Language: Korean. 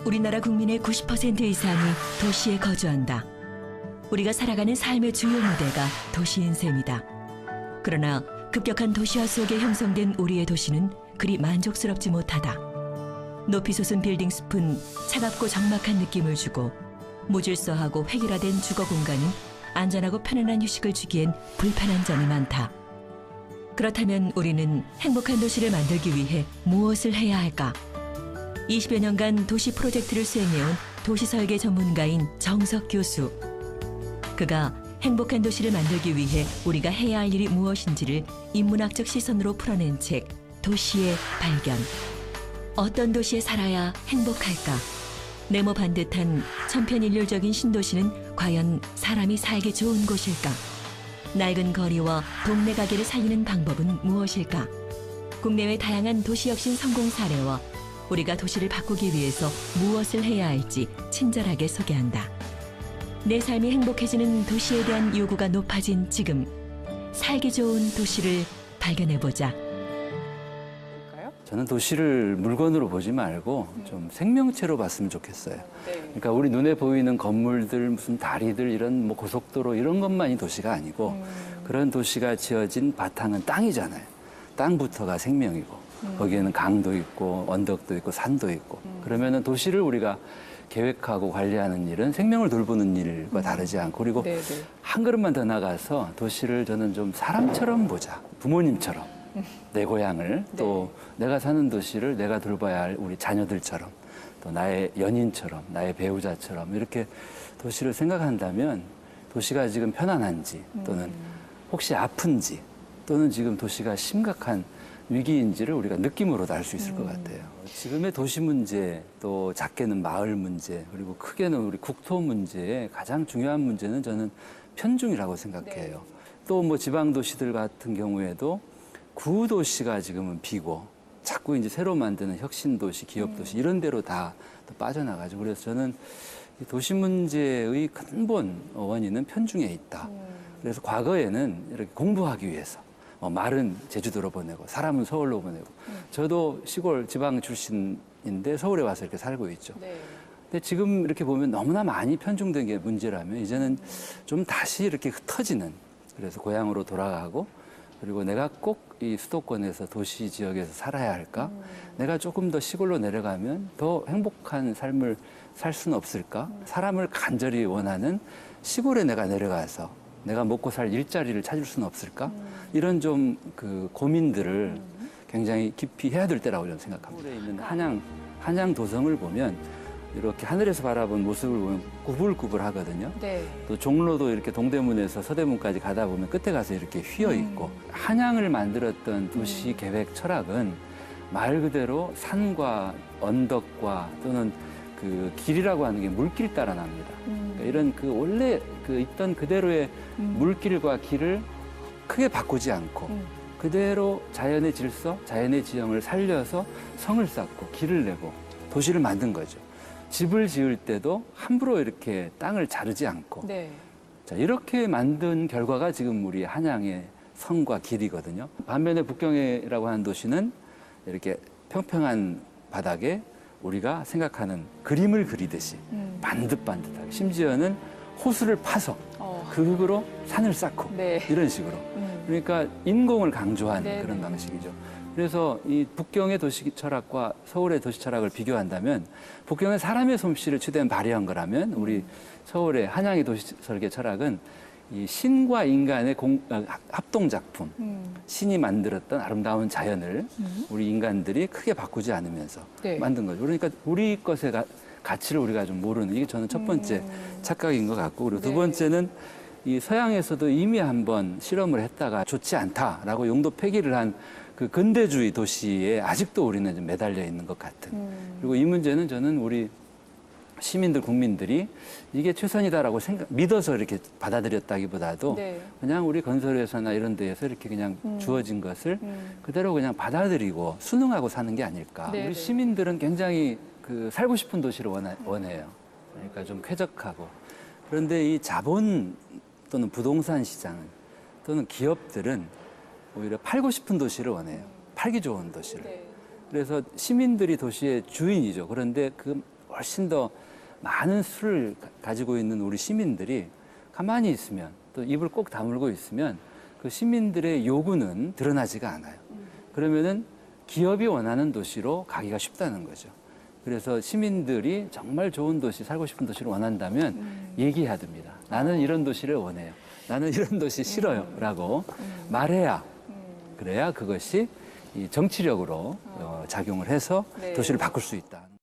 우리나라 국민의 90% 이상이 도시에 거주한다. 우리가 살아가는 삶의 주요 무대가 도시인 셈이다. 그러나 급격한 도시화 속에 형성된 우리의 도시는 그리 만족스럽지 못하다. 높이 솟은 빌딩 숲은 차갑고 적막한 느낌을 주고 무질서하고 획일화된 주거 공간은 안전하고 편안한 휴식을 주기엔 불편한 점이 많다. 그렇다면 우리는 행복한 도시를 만들기 위해 무엇을 해야 할까? 20여 년간 도시 프로젝트를 수행해온 도시설계 전문가인 정석 교수. 그가 행복한 도시를 만들기 위해 우리가 해야 할 일이 무엇인지를 인문학적 시선으로 풀어낸 책 도시의 발견. 어떤 도시에 살아야 행복할까? 네모 반듯한 천편일률적인 신도시는 과연 사람이 살기 좋은 곳일까? 낡은 거리와 동네 가게를 살리는 방법은 무엇일까? 국내외 다양한 도시혁신 성공 사례와 우리가 도시를 바꾸기 위해서 무엇을 해야 할지 친절하게 소개한다. 내 삶이 행복해지는 도시에 대한 요구가 높아진 지금, 살기 좋은 도시를 발견해보자. 저는 도시를 물건으로 보지 말고 좀 생명체로 봤으면 좋겠어요. 그러니까 우리 눈에 보이는 건물들, 무슨 다리들, 이런 뭐 고속도로 이런 것만이 도시가 아니고 그런 도시가 지어진 바탕은 땅이잖아요. 땅부터가 생명이고 거기에는 강도 있고 언덕도 있고 산도 있고 그러면은 도시를 우리가 계획하고 관리하는 일은 생명을 돌보는 일과 다르지 않고 그리고 한 걸음만 더 나가서 도시를 저는 좀 사람처럼 보자. 부모님처럼. 내 고향을 또 내가 사는 도시를 내가 돌봐야 할 우리 자녀들처럼 또 나의 연인처럼 나의 배우자처럼 이렇게 도시를 생각한다면 도시가 지금 편안한지 또는 혹시 아픈지 또는 지금 도시가 심각한 위기인지를 우리가 느낌으로도 알 수 있을 것 같아요. 지금의 도시 문제, 또 작게는 마을 문제, 그리고 크게는 우리 국토 문제의 가장 중요한 문제는 저는 편중이라고 생각해요. 또 뭐 지방 도시들 같은 경우에도 구도시가 지금은 비고 자꾸 이제 새로 만드는 혁신도시, 기업도시 이런 데로 다 빠져나가죠. 그래서 저는 이 도시 문제의 근본 원인은 편중에 있다. 그래서 과거에는 이렇게 공부하기 위해서 말은 제주도로 보내고 사람은 서울로 보내고 저도 시골 지방 출신인데 서울에 와서 이렇게 살고 있죠. 근데 지금 이렇게 보면 너무나 많이 편중된 게 문제라면 이제는 좀 다시 이렇게 흩어지는 그래서 고향으로 돌아가고 그리고 내가 꼭 이 수도권에서 도시 지역에서 살아야 할까? 내가 조금 더 시골로 내려가면 더 행복한 삶을 살 수는 없을까? 사람을 간절히 원하는 시골에 내가 내려가서 내가 먹고 살 일자리를 찾을 수는 없을까? 이런 좀 그 고민들을 굉장히 깊이 해야 될 때라고 저는 생각합니다. 서울에 있는 한양 도성을 보면 이렇게 하늘에서 바라본 모습을 보면 구불구불하거든요. 또 종로도 이렇게 동대문에서 서대문까지 가다 보면 끝에 가서 이렇게 휘어 있고 한양을 만들었던 도시 계획 철학은 말 그대로 산과 언덕과 또는 그 길이라고 하는 게 물길 따라 납니다. 그러니까 이런 그 원래 그 있던 그대로의 물길과 길을 크게 바꾸지 않고 그대로 자연의 질서, 자연의 지형을 살려서 성을 쌓고 길을 내고 도시를 만든 거죠. 집을 지을 때도 함부로 이렇게 땅을 자르지 않고 자, 이렇게 만든 결과가 지금 우리 한양의 성과 길이거든요. 반면에 북경이라고 하는 도시는 이렇게 평평한 바닥에 우리가 생각하는 그림을 그리듯이 반듯반듯하게 심지어는 호수를 파서 그 흙으로 산을 쌓고 이런 식으로 그러니까 인공을 강조한 그런 방식이죠. 그래서 이 북경의 도시 철학과 서울의 도시 철학을 비교한다면 북경의 사람의 솜씨를 최대한 발휘한 거라면 우리 서울의 한양의 도시 설계 철학은 이 신과 인간의 합동 작품, 신이 만들었던 아름다운 자연을 우리 인간들이 크게 바꾸지 않으면서 만든 거죠. 그러니까 우리 것의 가치를 우리가 좀 모르는 이게 저는 첫 번째 착각인 것 같고 그리고 두 번째는 이 서양에서도 이미 한번 실험을 했다가 좋지 않다라고 용도 폐기를 한 그 근대주의 도시에 아직도 우리는 좀 매달려 있는 것 같은. 그리고 이 문제는 저는 우리 시민들, 국민들이 이게 최선이다라고 믿어서 이렇게 받아들였다기보다도 그냥 우리 건설회사나 이런 데에서 이렇게 그냥 주어진 것을 그대로 그냥 받아들이고 순응하고 사는 게 아닐까. 우리 시민들은 굉장히 그 살고 싶은 도시를 원해요. 그러니까 좀 쾌적하고. 그런데 이 자본 또는 부동산 시장은 또는 기업들은 오히려 팔고 싶은 도시를 원해요. 팔기 좋은 도시를. 그래서 시민들이 도시의 주인이죠. 그런데 그 훨씬 더 많은 수를 가지고 있는 우리 시민들이 가만히 있으면 또 입을 꼭 다물고 있으면 그 시민들의 요구는 드러나지가 않아요. 그러면은 기업이 원하는 도시로 가기가 쉽다는 거죠. 그래서 시민들이 정말 좋은 도시, 살고 싶은 도시를 원한다면 얘기해야 됩니다. 나는 이런 도시를 원해요. 나는 이런 도시 싫어요. 라고 말해야, 그래야 그것이 이 정치력으로 작용을 해서 네. 도시를 바꿀 수 있다.